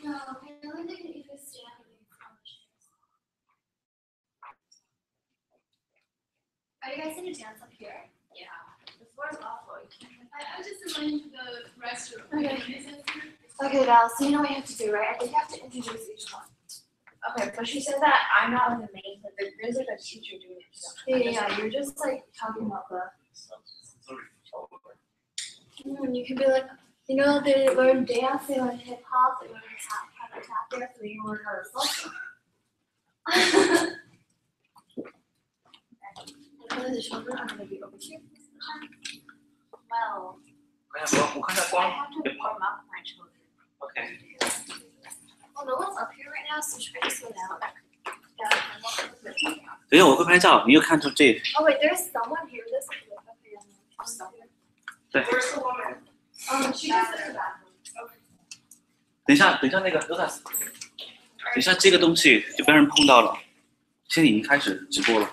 No, apparently they can even stand on the chairs. Are you guys gonna dance up here? Yeah. The floor's awful. I was just invited to the restroom. Okay. Okay, Val, so you know what you have to do, right? I think you have to introduce each one. Okay, but she said that I'm not like the main, but there's like a teacher doing it. Yeah, you're just like talking about the. You can be like, you know, they learn dance, they learn hip hop, they learn how to tap dance, and they learn how to salsa. And the children are gonna be over here. Well, I have to warm up my children. Okay. Well, no one's up here right now, so try to slow down. Yeah. 等一下，我会拍照，你又看出这。 Oh wait, there's someone here. There's like a someone. 对。 Where's the woman? She goes to the bathroom. 等一下那个 Lucas， 等一下这个东西就被人碰到了，现在已经开始直播了，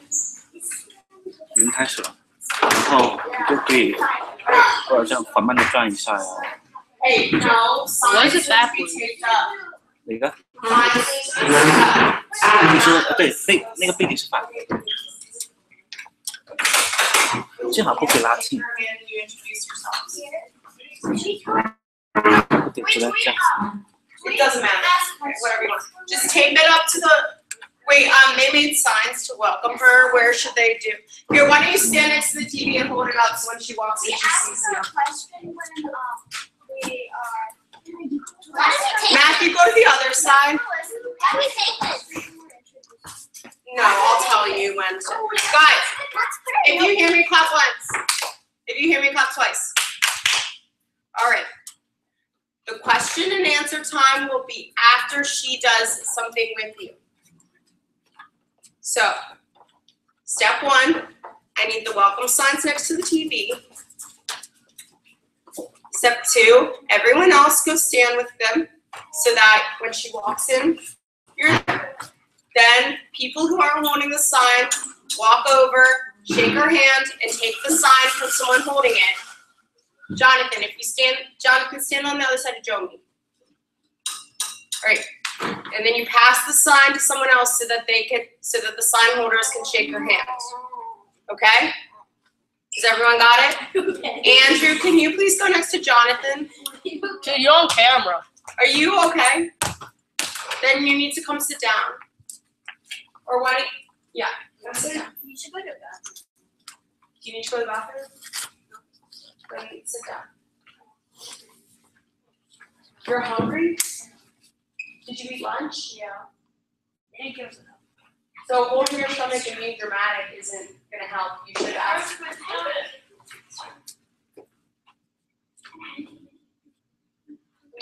已经开始了，然后你就可以这样缓慢的转一下呀。Hey, no. What is it backwards? 哪个？你说对，那个背景是反的，正好不可以拉近。对，就来这样子。 It doesn't matter. Whatever you want. Just tape it up to the. Wait, they made signs to welcome her. Where should they do? Here, why don't you stand next to the TV and hold it up so when she walks in, she sees you. Matthew, go to the other side. No, I'll tell you when to. Guys, if you hear me, clap once. If you hear me, clap twice. All right. The question and answer time will be after she does something with you. So, step one, I need the welcome signs next to the TV. Step two, everyone else go stand with them so that when she walks in, you're there. Then people who are holding the sign, walk over, shake her hand, and take the sign from someone holding it. Jonathan, Jonathan, stand on the other side of Jomi. All right. And then you pass the sign to someone else so that the sign holders can shake your hand. Okay? Has everyone got it? Okay. Andrew, can you please go next to Jonathan? Dude, you're on camera. Are you okay? Then you need to come sit down. Or why don't you, come sit down. You should go to the bathroom. Do you need to go to the bathroom? Then sit down. You're hungry? Did you eat lunch? Yeah. They didn't give us enough. So holding your stomach and being dramatic isn't gonna help. You should ask.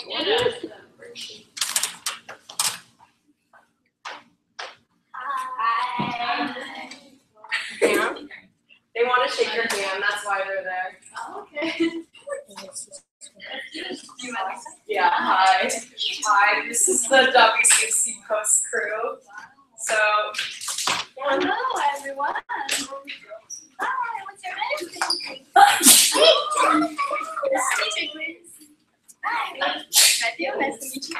Yeah. They want to shake your hand, that's why they're there. Oh, okay. Yeah, hi. Hi, this is the WCFC Post crew. So, Hello, everyone. Hi, what's your name? Nice to meet you. Hi, Matthew. Nice to meet you.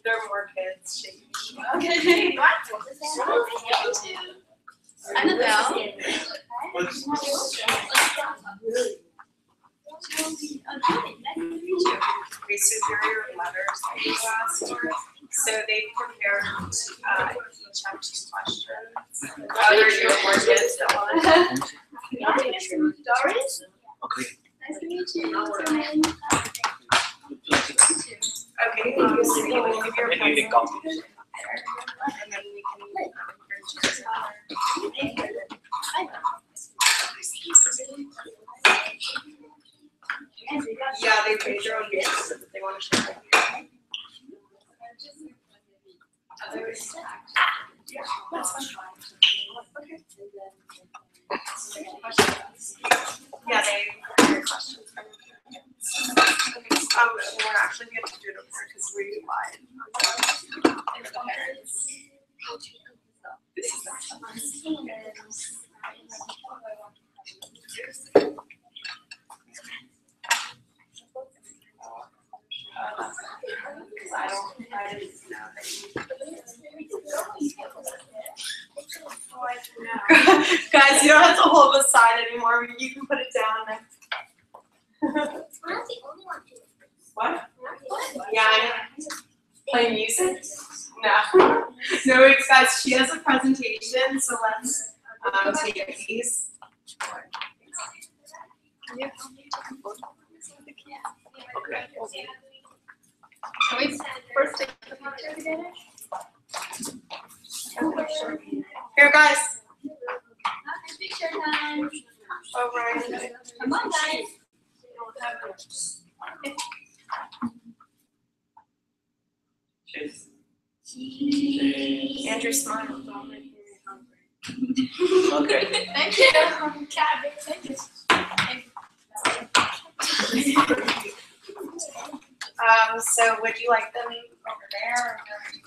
there are more kids shaking. Okay. Annabelle. The superior letters that you asked for. So they prepared each have 2 questions. There's more kids that want Doris. Okay. Nice to meet you. What's your name? Okay, so you can give your Maybe present, go. and then we can yeah, they made their own games that they want to share. Yeah, that's fine. Okay. Yeah, they have your questions. We're actually going to do it over because we lied. I didn't know that Guys, you don't have to hold the sign anymore. You can put it down there. What? Yeah, I know. Play music? No. No, it's guys, she has a presentation, so let's take a piece. Okay. Can we first take the picture together? Here, guys. Picture time. All right. Come on, guys. Cheers. Andrew, smile. Okay. Thank you. Cabbage. Thank you. So would you like them over there?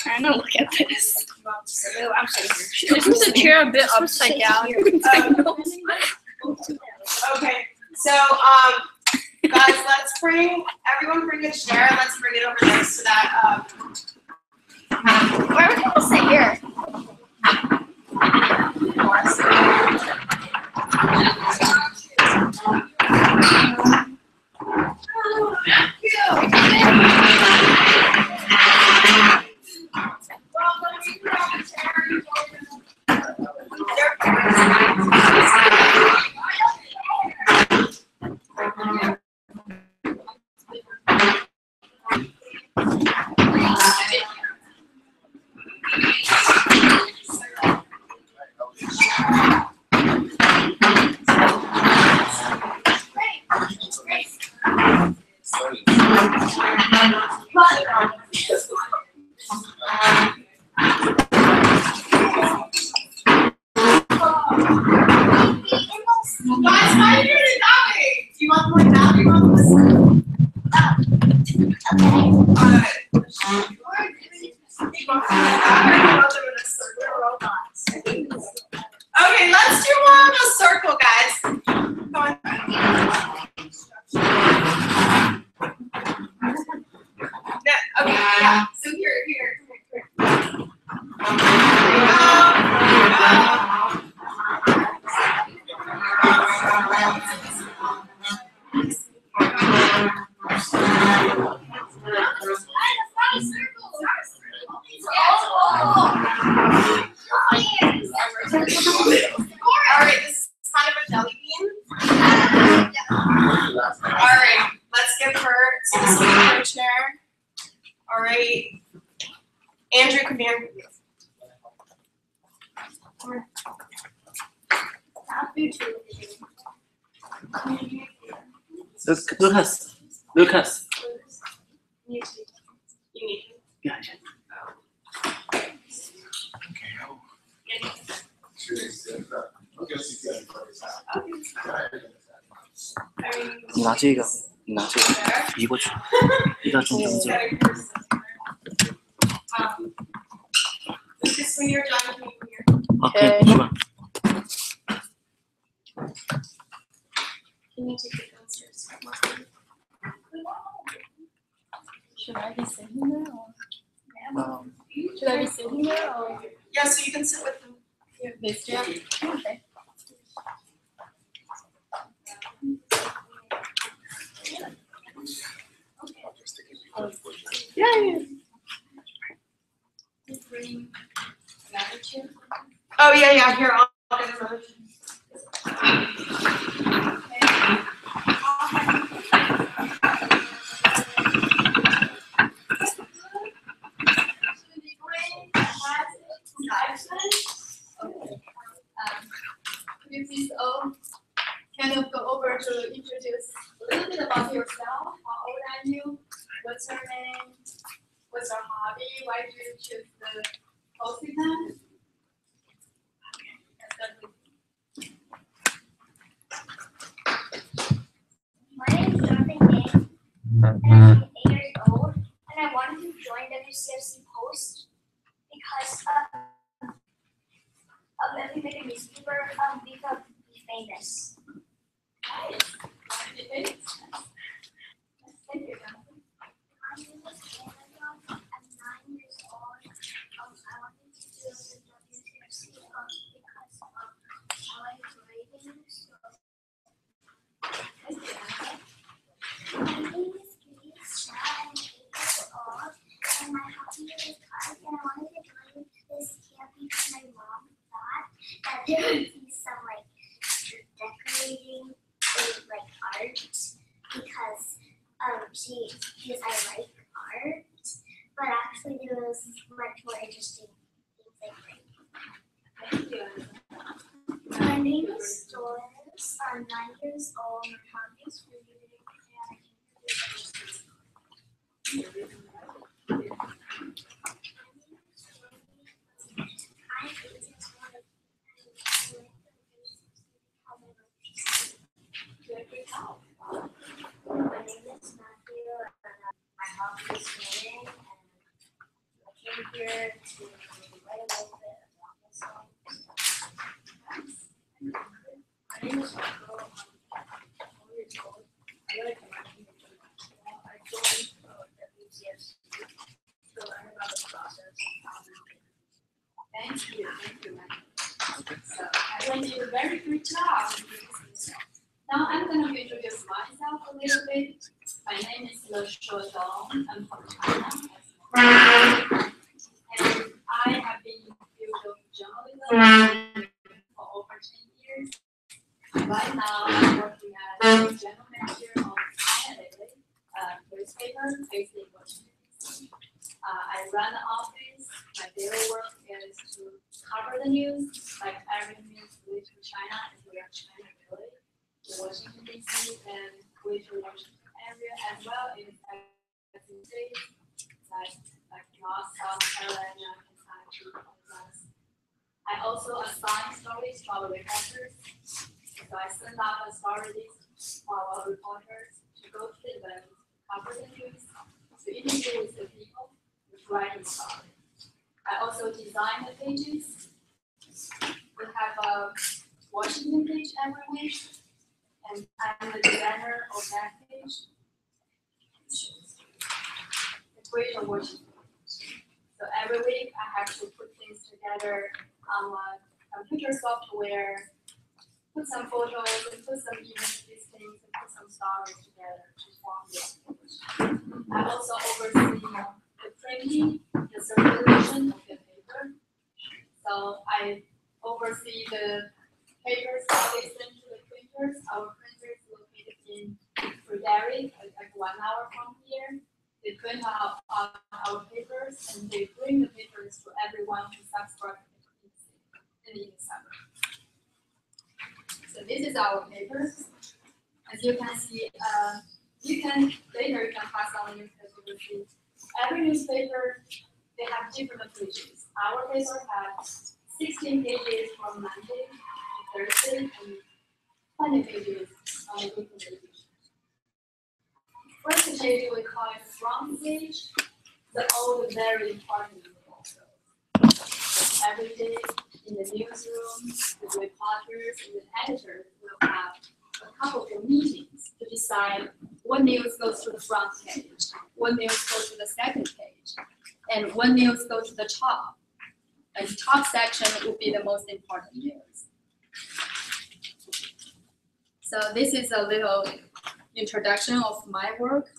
I don't look at this. Or I'm sitting here. Isn't the chair a bit upside down? okay. So guys, everyone bring a chair. Let's bring it over there so that Where are we gonna sit here? Guys, why are you doing it that way? Do you want them like that? Do you want them this way? Alright. You want them in a circle? give her her chair. All right. Andrew, come here. Lucas. You need him. Yeah.你拿这个，移过去，移到中间。 Lucas, when you're done, come here. 好，可以，是吧？ Can you take it downstairs? Should I be sitting there or? Should I be sitting there or? Yeah, so you can sit with them. They stand? Okay. Yeah. Oh, yeah, here, I'll get another. Could you please all kind of go over to introduce a little bit about yourself? How old are you? What's your name? What's your hobby? Why did you choose the post event? My name is Jonathan Yang, and I'm 8 years old, and I wanted to join WCFC Post because if we make a newspaper, we could be famous. Thank you. My name is Annabelle. I'm 9 years old. I wanted to do the WCFC because I like reading. My name is Grace. I'm 8 years old, and my hobby is art. And I wanted to join this camp because my mom thought that there would be some decorating with art because because I like art, but actually there was much more interesting things I think. My name is Doris. I'm 9 years old. My hobby is reading, My name is Matthew, and my hobby is swimming, and I came here to write a little bit about myself. My name is Michael. I'm 4 years old. I like writing. I joined WCFC to learn about the process. Thank you, Michael. So I think you did a very good job. Now I'm going to introduce myself a little bit. My name is Le Dong. I'm from China. And I have been in the field of journalism for over 10 years. Right now, I'm working as a general manager of China Daily, newspaper based in Washington, D.C. I run the office. My daily work is to cover the news, like every news related to China, and we are China Daily. Washington, D.C. and Greater Washington area, as well in the states like North, South Carolina, Kentucky, Kansas. I also assign stories to our reporters. So I send out a story list for our reporters to go to the event, cover the news, to interview with the people who write the story. I also design the pages. We have a Washington page every week. And I'm the designer of that page. The Greater Washington. So every week I have to put things together on a computer software, put some photos, and put some image listings, and put some stories together to form the page. I also oversee the printing, the circulation of the paper. So I oversee the papers that they send to the printers. Our printers located in Frederick, like 1 hour from here. They print out our papers and they bring the papers to everyone who subscribes in the summer. So this is our papers. As you can see, later you can pass on the newspaper. You see every newspaper, they have different pages. Our paper has 16 pages from Monday to Thursday and 20 pages on the weekend edition. First page we call it front page, all the very important news. Every day in the newsroom, the reporters and the editors will have a couple of meetings to decide what news goes to the front page, what news goes to the second page, and what news goes to the top. And top section would be the most important news. So this is a little introduction of my work.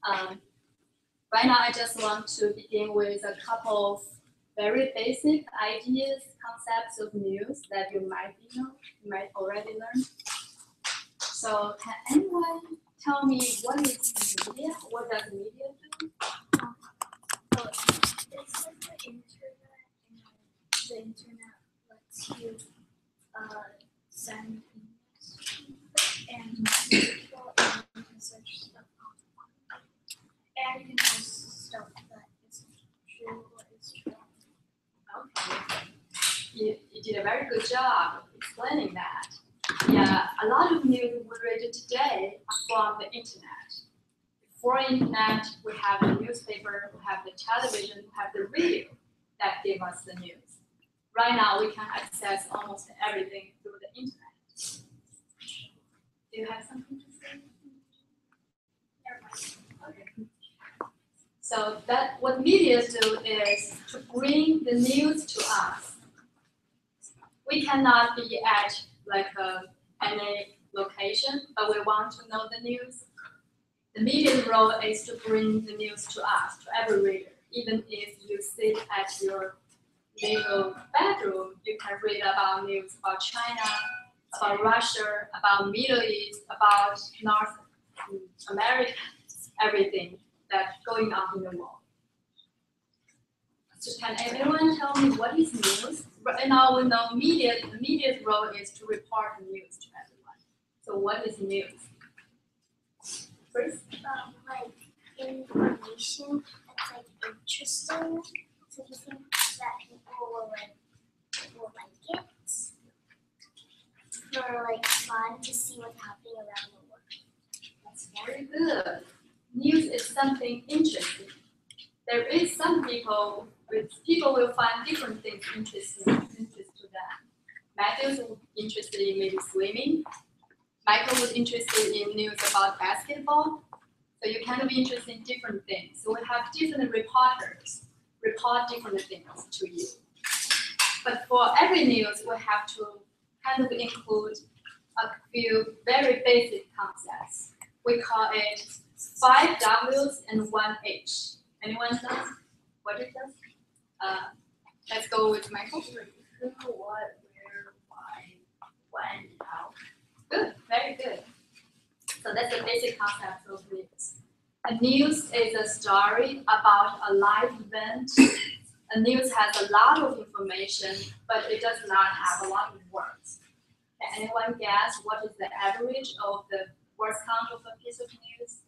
Right now, I just want to begin with a couple of very basic ideas, concepts of news that you might already learn. So can anyone tell me what is media? What does media do? It's like the internet, and the internet lets you send emails and people, and you can search stuff online. And you can post stuff that isn't true or is true. Okay, you did a very good job of explaining that. Yeah, a lot of news we read today are from the internet. Before internet, we have the newspaper, we have the television, we have the radio that give us the news. Right now, we can access almost everything through the internet. Do you have something to say? Okay. So what media do is to bring the news to us. We cannot be at any location, but we want to know the news. The media's role is to bring the news to us, to every reader. Even if you sit at your little bedroom, you can read about news about China, about Russia, about Middle East, about North America, everything that's going on in the world. So can everyone tell me what is news? Right now we know the media's role is to report the news to everyone. So what is news? First? Like information that's like interesting, so you think that people will like it for like fun to see what's happening around the world. That's very good. News is something interesting. There is some people will find different things interesting to them. Matthew's interested in maybe swimming. Michael was interested in news about basketball. So you can be interested in different things. So we have different reporters report different things to you. But for every news, we have to kind of include a few very basic concepts. We call it 5 W's and 1 H. Anyone knows what it does? Let's go with Michael. Who, what, where, why, when, how. Good, very good. So that's the basic concept of news. A news is a story about a live event. A news has a lot of information, but it does not have a lot of words. Can anyone guess what is the average of the word count of a piece of news?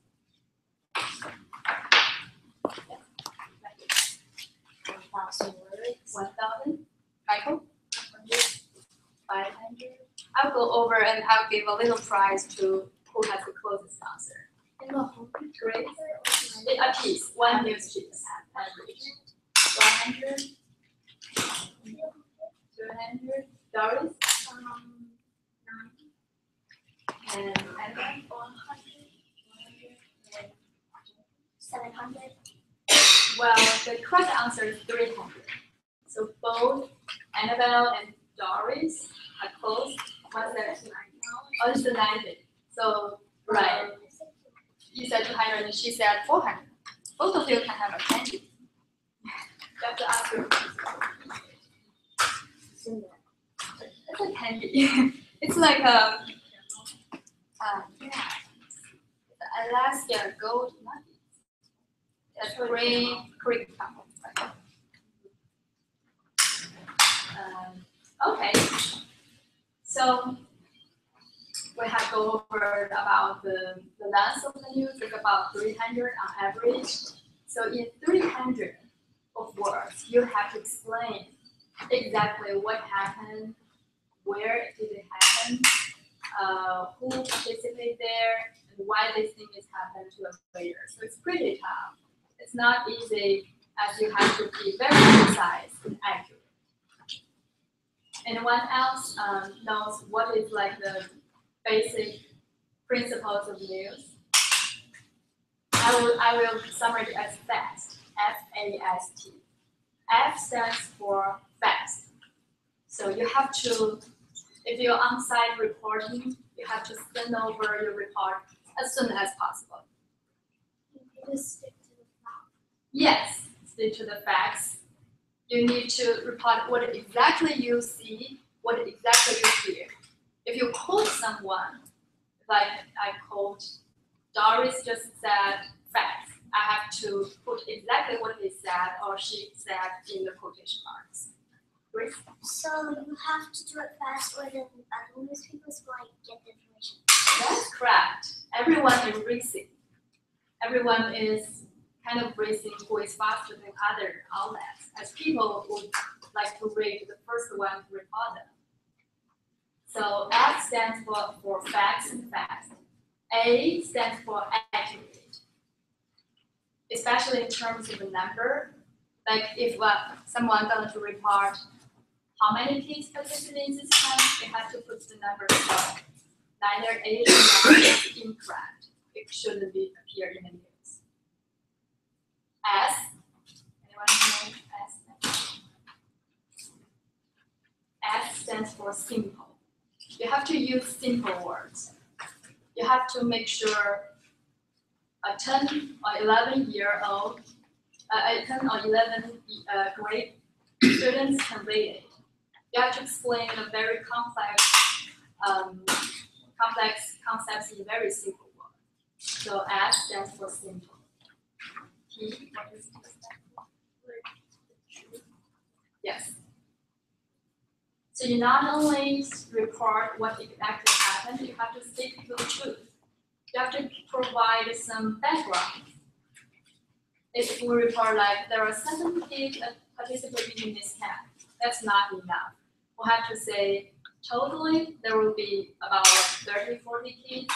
1,000 words. 1,000? Michael? 500? I'll go over and I'll give a little prize to who has the closest answer. In the whole Great. A piece, one news piece. Average. 100? 200? Doris? 90. And Annabelle? 700. Well, the correct answer is 300. So both Annabelle and Doris are close. What's that? Oh, it's the 90. So, right. You said 200 and she said 400. Both of you can have a candy. You have to ask your It's a candy. It's like yeah. Alaska gold nuggets. That's great creek camel. Right? Okay, so we have go over about the length of the news. It's about 300 on average. So in 300 of words, you have to explain exactly what happened, where did it happen, who participated there, and why this thing is happened to a player. So it's pretty tough. It's not easy, as you have to be very precise and accurate. Anyone else knows what is like the basic principles of news? I will summarize it as FAST. F-A-S-T. F stands for fast. So you have to, if you're on-site reporting, you have to send over your report as soon as possible. You just stick to the facts. Yes, stick to the facts. You need to report what exactly you see, what exactly you hear. If you quote someone, like I quote, Doris just said facts, I have to put exactly what they said or she said in the quotation marks. Grace? So you have to do it fast, or then other newspapers will get the information. That's correct. Everyone is racing. Everyone is kind of racing who is faster than other outlets, as people would like to read the first one to report them. So F stands for facts and fast. A stands for accurate, especially in terms of the number. Like if someone going to report how many kids participated in this camp, they have to put the number below. Neither A nor B is incorrect. It shouldn't appear in the news. S. Anyone know S? S stands for simple. You have to use simple words. You have to make sure a 10 or 11-year-old, a 10 or 11 grade students can read it. You have to explain a very complex concepts in very simple words. So S stands for simple. T, what is T stand for? Yes. So you not only report what exactly happened, you have to stick to the truth. You have to provide some background. If we report like there are 7 kids participating in this camp, that's not enough. We'll have to say totally there will be about 30, 40 kids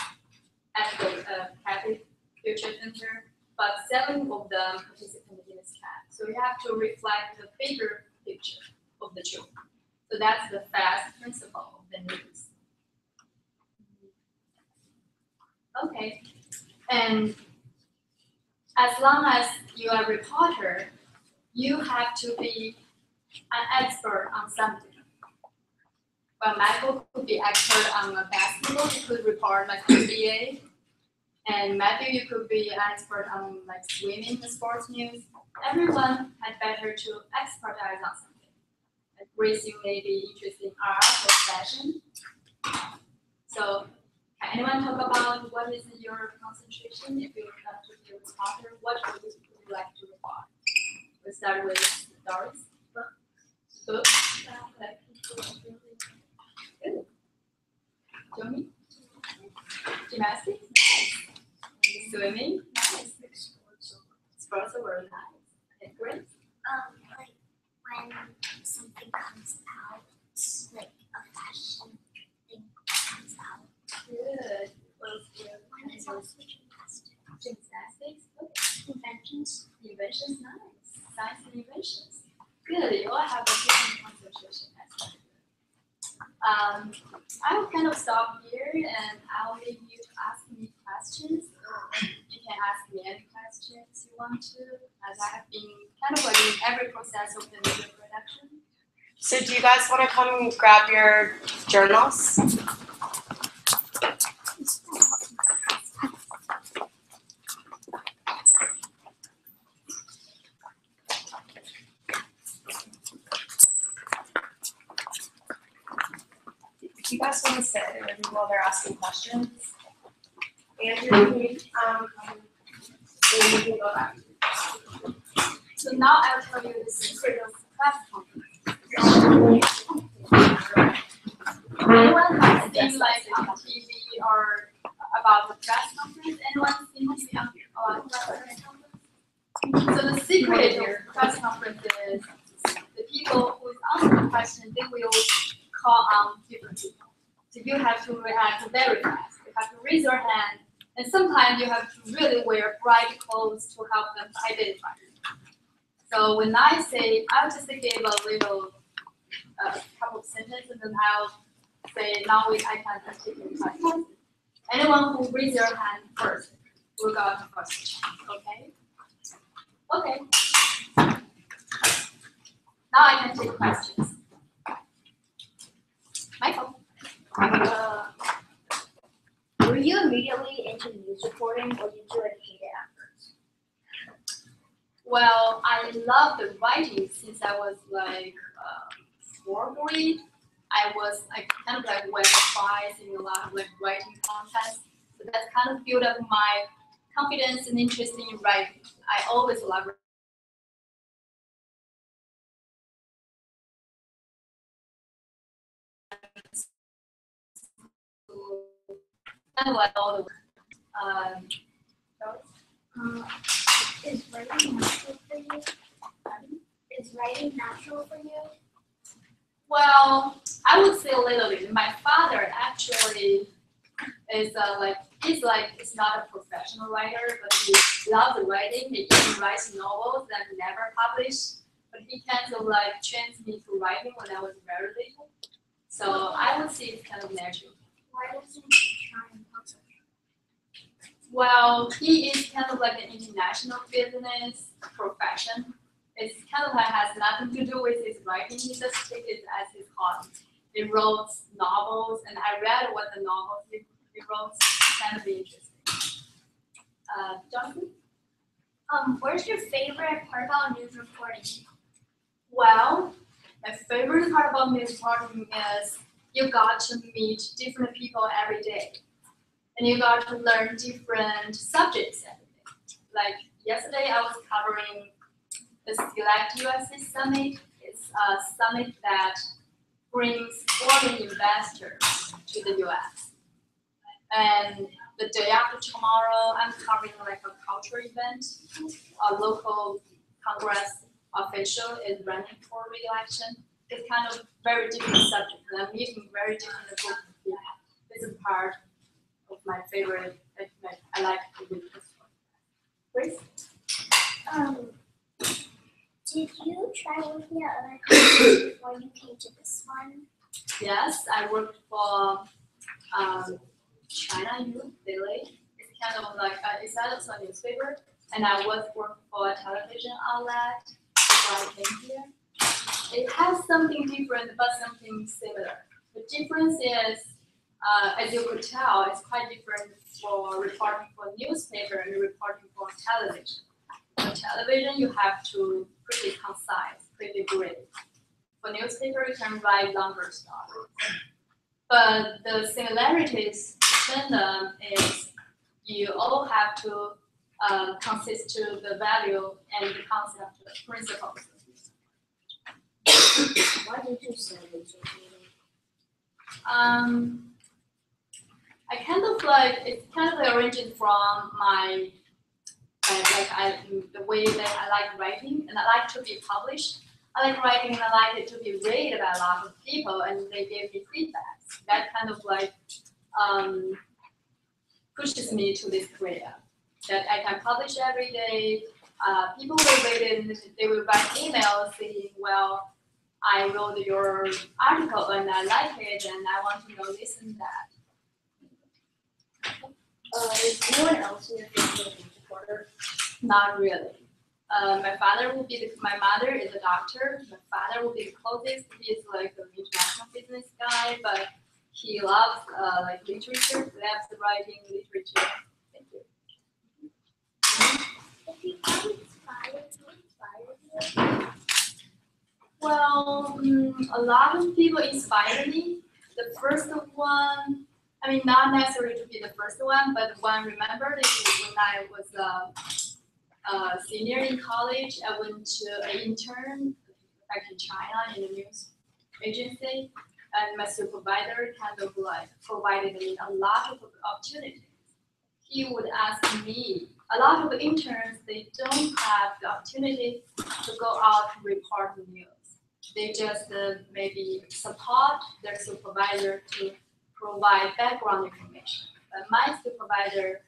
at the Catholic Future Center, but 7 of them participated in this camp. So you have to reflect the bigger picture of the children. So that's the FAST principle of the news. Okay, and as long as you are a reporter, you have to be an expert on something. Well, Michael could be expert on basketball, he could report like NBA. And Matthew, you could be an expert on like swimming and sports news. Everyone had better to expertise on something. Like Grace, you may be interested in art or fashion. So can anyone talk about what is your concentration? If you have to be a reporter, what would you like to report? We'll start with Doris. Book. Good. Johnny? Gymnastics? Nice. Swimming? Nice. Sports are very nice. And Grace? Like when something comes out, like a fashion thing comes out. Good. What else do you have? When it's also gymnastics. Gymnastics? Okay. Inventions. Inventions, nice. Science and inventions. Good. You all have a different concentration. I will kind of stop here and I'll leave you to ask me questions. You can ask me any questions you want to, as I have been kind of like in every process of the video production. So do you guys want to come grab your journals? If you guys want to sit maybe while they're asking questions. Andrew, you can go back. So now I'll tell you the secret of press conference. Anyone has seen like on TV or about the press conference? Anyone seen TV about press conference? So the secret of press conference is the people who is answering the question, they will call on different people. So you have to react very fast. You have to raise your hand, and sometimes you have to really wear bright clothes to help them identify you. So when I say, I'll just give a little couple of sentences, and then I'll say, now I can continue questions. Anyone who raises their hand first will go to first. Okay? Okay. Now I can take questions. Michael. Were you immediately into news reporting, or did you hate it afterwards? Well, I love the writing since I was like 4th grade. I was kind of like went twice in a lot of like writing contests. So that kind of built up my confidence and interest in writing. I always love writing. Kind of like all the Is writing natural for you? Is writing natural for you? well, I would say a little bit. My father actually is is not a professional writer, but he loves writing. He even writes novels that never published. But he kind of like changed me to writing when I was very little. So I would say it's kind of natural. Why doesn't he try and publish? Well, he is kind of like an international business profession. It's kind of like has nothing to do with his writing. He just takes it as his hobby. He wrote novels, and I read what the novels he wrote. Kind of interesting. Jonathan? What's your favorite part about news reporting? Well, my favorite part about news reporting is you got to meet different people every day. And you got to learn different subjects every day. Like yesterday, I was covering the Select USC Summit. It's a summit that brings foreign investors to the US. And the day after tomorrow, I'm covering like a culture event. A local Congress official is running for re-election. It's kind of very different subject, and I'm meeting very different group of people. This is part of my favorite. I like to read this one. Grace? Did you try working at other companies before you came to this one? Yes, I worked for China Youth Daily. It's kind of like it's also a newspaper, and I was working for a television outlet before I came here. It has something different, but something similar. The difference is, as you could tell, it's quite different for reporting for newspaper and reporting for television. For television, you have to pretty concise, pretty brief. For newspaper, you can write longer stories. But the similarities between them is you all have to consist to the value and the concept, the principles. Why did you study news reporting? I kind of like it's kind of origin from my the way that I like writing, and I like to be published. I like writing, and I like it to be read by a lot of people, and they give me feedback. That kind of like pushes me to this career that I can publish every day. People will read it, and they will write emails saying, "Well, I wrote your article, and I like it, and I want to know this and that." Is anyone else in your family a news reporter? Not really. My mother is a doctor. My father will be the closest. He is like an international business guy, but he loves like literature, loves writing literature. Thank you. If you found inspired, who inspired you? Well, a lot of people inspire me. The first one, I mean, not necessarily to be the first one, but one remembered is when I was a senior in college, I went to an intern back in China in a news agency, and my supervisor kind of like provided me a lot of opportunities. He would ask me, a lot of interns, they don't have the opportunity to go out and report the news. They just maybe support their supervisor to provide background information. But my supervisor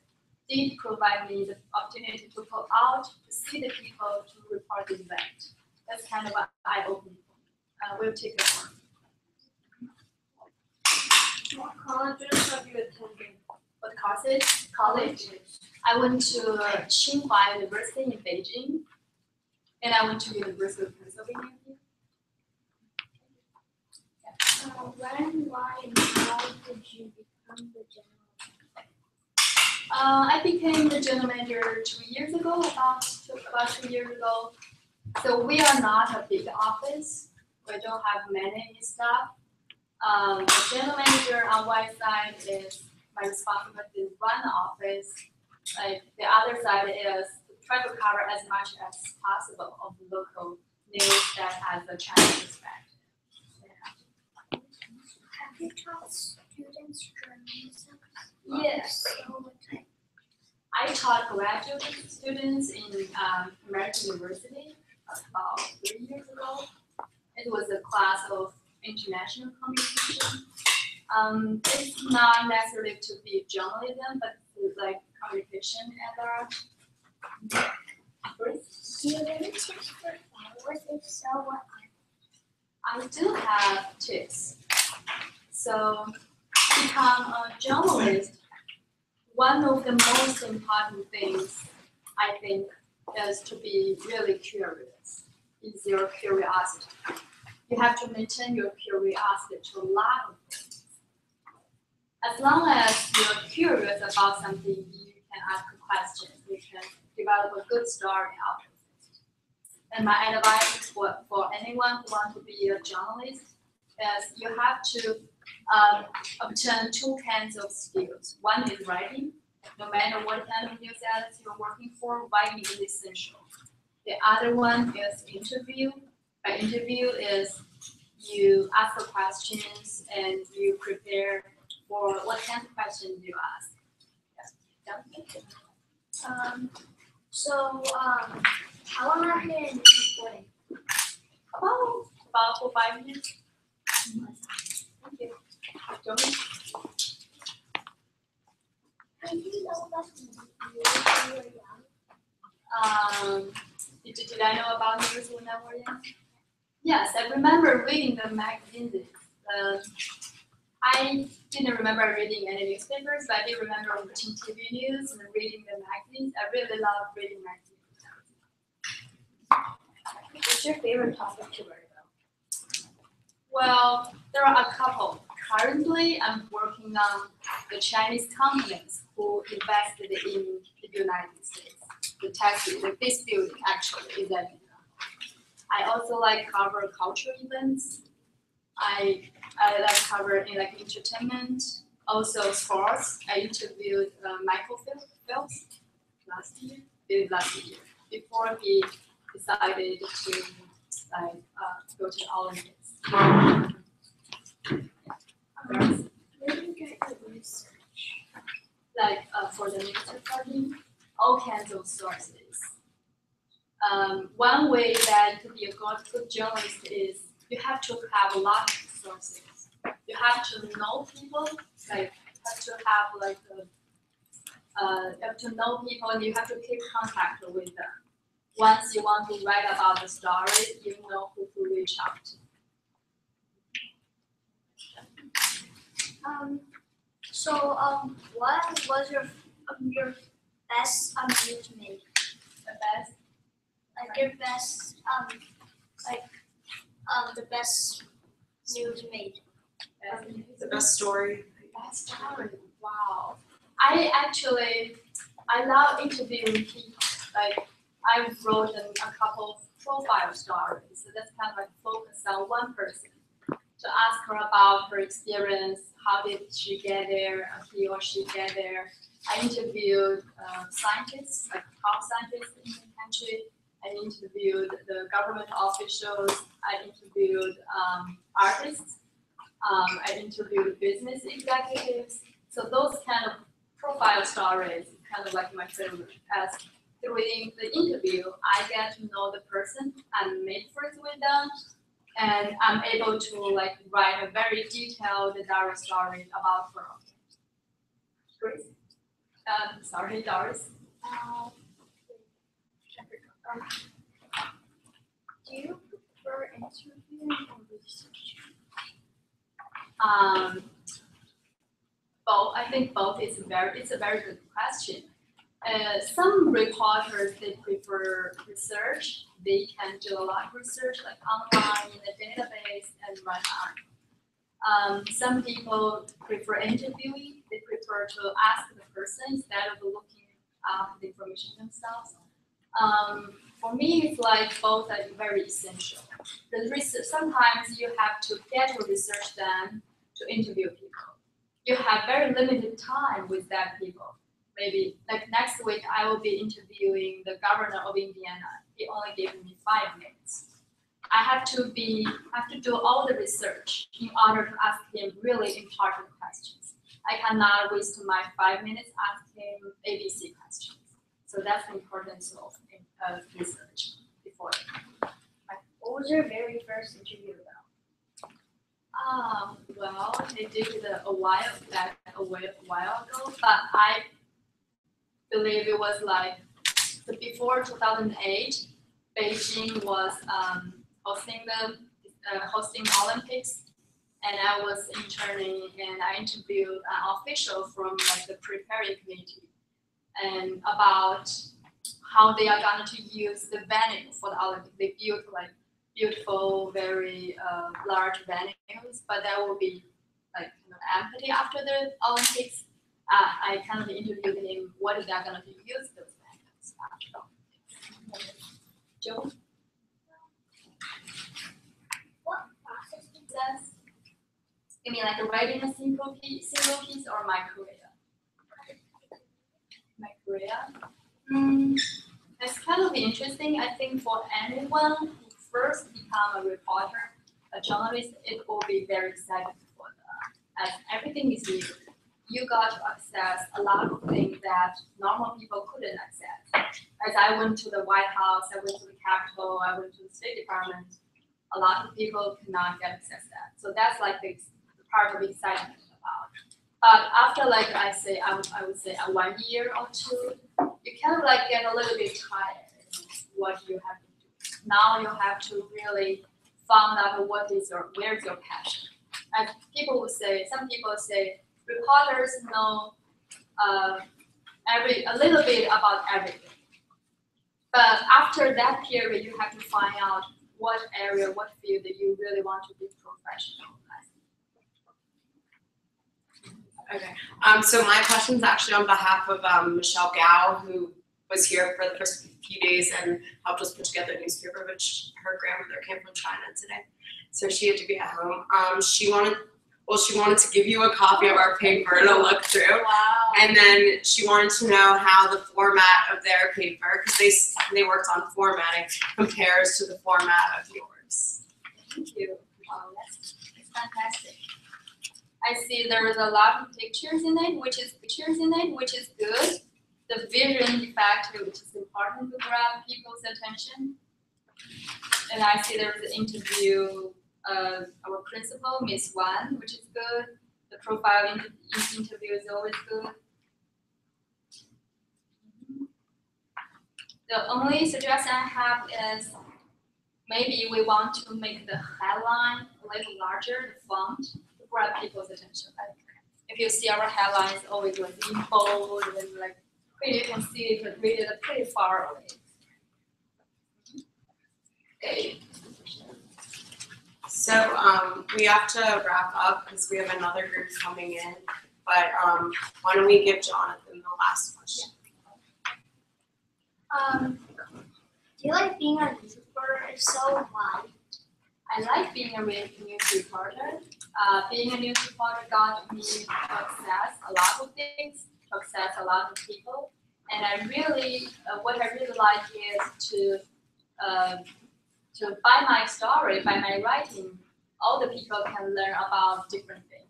did provide me the opportunity to go out to see the people to report the event. That's kind of an eye-opening. We'll take it on. What colleges have you attended? What courses? College. I went to Tsinghua University in Beijing, and I went to University of Pennsylvania. When, why, and how did you become the general manager? I became the general manager 2 years ago, about 2 years ago. So we are not a big office. We don't have many staff. The general manager on one side is my responsibility to run the office. Like the other side is to try to cover as much as possible of the local news that has a Chinese perspective. Have you taught students journalism? Yes. So what type? I taught graduate students in American University about 3 years ago. It was a class of international communication. It's not necessarily to be journalism, but like communication at large. Do you have any tips for followers? If so, what are I do have tips. So, to become a journalist, one of the most important things I think is to be really curious. Is your curiosity. You have to maintain your curiosity to a lot of things. As long as you're curious about something, you can ask questions. You can develop a good story out of it. And my advice for anyone who wants to be a journalist is you have to obtain two kinds of skills. One is writing. No matter what kind of news outlets you're working for, writing is essential. The other one is interview. By interview is you ask the questions and you prepare for what kind of questions you ask. how long have you been recording? About 4 5 minutes. Thank you. Joey? How do you know about news when you were young? Did I know about news when I was young? Yes, I remember reading the magazines. I didn't remember reading any newspapers, but I did remember watching TV news and reading the magazines. I really love reading magazines. What's your favorite topic to learn about? Well, there are a couple. Currently, I'm working on the Chinese companies who invested in the United States. The dispute actually is that. I also like cover cultural events. I like cover like entertainment, also sports. I interviewed Michael Phelps last year before he decided to go to the Olympics. Where do you get your research? Like for the news reporting, all kinds of sources. One way that you could be a good journalist is you have to have a lot of sources. You have to know people, like you have to know people and you have to keep contact with them. Once you want to write about the story, you know who to reach out to. What was your best news made? The best. Like your best the best news made. The best story. Best story. Wow. I love interviewing people. Like I wrote a couple of profile stories. So that's kind of like focus on one person. to ask her about her experience. How did she get there? He or she get there? I interviewed scientists, like top scientists in the country. I interviewed the government officials. I interviewed artists. I interviewed business executives. So those kind of profile stories, kind of like my favorite. As through the interview, I get to know the person and make friends with them, and I'm able to like write a very detailed diary story about her. Great. Sorry, Doris. Do you prefer interviewing or research? Both. I think both is it's a very good question. Some reporters, they prefer research. They can do a lot of research, like online in the database and run on. Some people prefer interviewing. They prefer to ask the person instead of looking up the information themselves. For me, it's like both are very essential. The research, sometimes you have to get your research done to interview people. You have very limited time with that people. Maybe like next week, I will be interviewing the governor of Indiana. He only gave me 5 minutes. I have to do all the research in order to ask him really important questions. I cannot waste my 5 minutes asking ABC questions. So that's the importance of research before. What was your very first interview about? Well, they did it a while ago, but I believe it was like before 2008. Beijing was hosting Olympics, and I was interning, and I interviewed an official from like the preparing committee, and about how they are going to use the venue for the Olympics. They built like beautiful, very large venues, but that will be like empty after the Olympics. I kind of interviewed him. What is that going to use those venues after the Olympics? Joe? What process did Yes. You mean like writing a single piece or my career? My career? It's kind of interesting. I think for anyone who first become a reporter, a journalist, it will be very exciting for them. As everything is new. You got to access a lot of things that normal people couldn't access. As I went to the White House, I went to the Capitol, I went to the State Department, a lot of people cannot get access to that. So that's like the part of excitement about. But after like I would say 1 year or 2, you kind of like get a little bit tired of what you have to do. Now you have to really find out where's your passion. And some people say, reporters know a little bit about everything. But after that period, you have to find out what area, what field that you really want to be professional at. Okay. So my question is actually on behalf of Michelle Gao, who was here for the first few days and helped us put together a newspaper, which her grandmother came from China today. So she had to be at home. She wanted to give you a copy of our paper to look through. Wow. And then she wanted to know how the format of their paper, because they worked on formatting, compares to the format of yours. Thank you. Wow, that's fantastic. I see there is a lot of pictures in it, which is good. The vision effect, which is important to grab people's attention. And I see there is an interview of our principal, Miss Wan, which is good. The profile interview is always good. The only suggestion I have is maybe we want to make the headline a little larger, the font, to grab people's attention. Like if you see our headline, it's always like in bold and like you can see it, but read it pretty far away. Okay. So we have to wrap up because we have another group coming in. But why don't we give Jonathan the last question? Do you like being a newspaper? If so, why? I I like being a news reporter. Being a news reporter got me to access a lot of things, to access a lot of people. And I really, what I really like is to by my story, by my writing, all the people can learn about different things.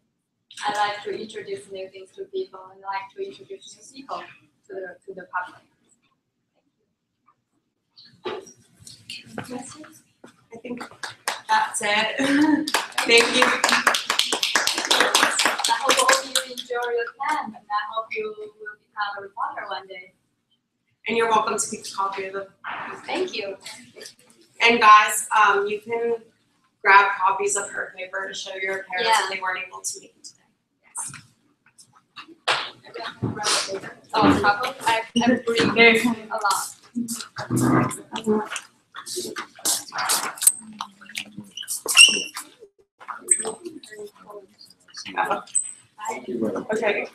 I like to introduce new things to people, and I like to introduce new people to the public. Questions? I think that's it. Thank you. I hope all of you enjoy your camp, and I hope you will become a reporter one day. And you're welcome to keep a copy of them. Thank you. And guys, you can grab copies of her paper to show your parents if they weren't able to make it today. Oh, couple? I'm bringing a lot. Okay.